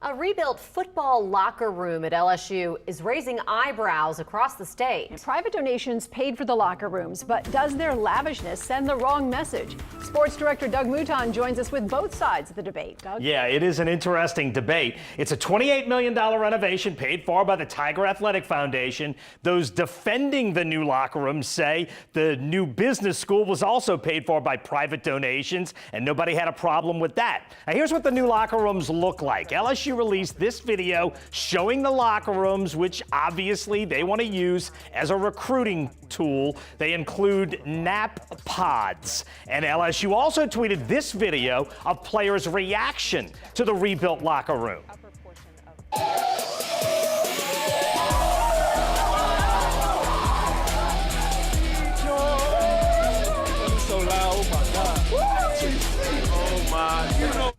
A rebuilt football locker room at LSU is raising eyebrows across the state. Private donations paid for the locker rooms, but does their lavishness send the wrong message? Sports director Doug Mouton joins us with both sides of the debate. Doug? Yeah, it is an interesting debate. It's a $28 million renovation paid for by the Tiger Athletic Foundation. Those defending the new locker rooms say the new business school was also paid for by private donations, and nobody had a problem with that. Now, here's what the new locker rooms look like. LSU released this video showing the locker rooms, which obviously they want to use as a recruiting tool. They include nap pods. And LSU also tweeted this video of players' reaction to the rebuilt locker room. So loud, oh my God. Oh my.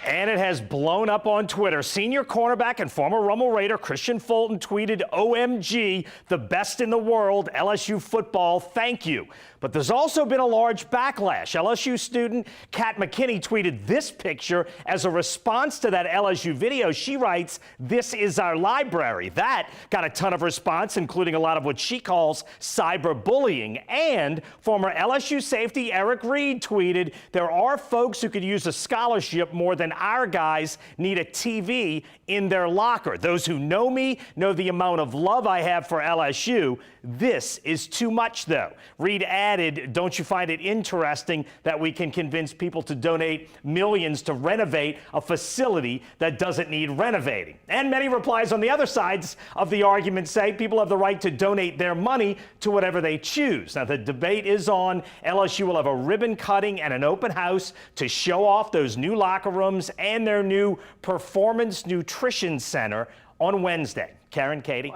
And it has blown up on Twitter. Senior cornerback and former Rummel Raider Christian Fulton tweeted, "OMG, the best in the world, LSU football, thank you." But there's also been a large backlash. LSU student Kat McKinney tweeted this picture as a response to that LSU video. She writes, "This is our library." That got a ton of response, including a lot of what she calls cyberbullying. And former LSU safety Eric Reed tweeted, "There are folks who could use a scholarship more than our guys need a TV in their locker. Those who know me know the amount of love I have for LSU. This is too much, though." Reed added, "Don't you find it interesting that we can convince people to donate millions to renovate a facility that doesn't need renovating?" And many replies on the other sides of the argument say people have the right to donate their money to whatever they choose. Now, the debate is on. LSU will have a ribbon cutting and an open house to show off those new locker rooms and their new performance nutrition center on Wednesday. Karen, Katie.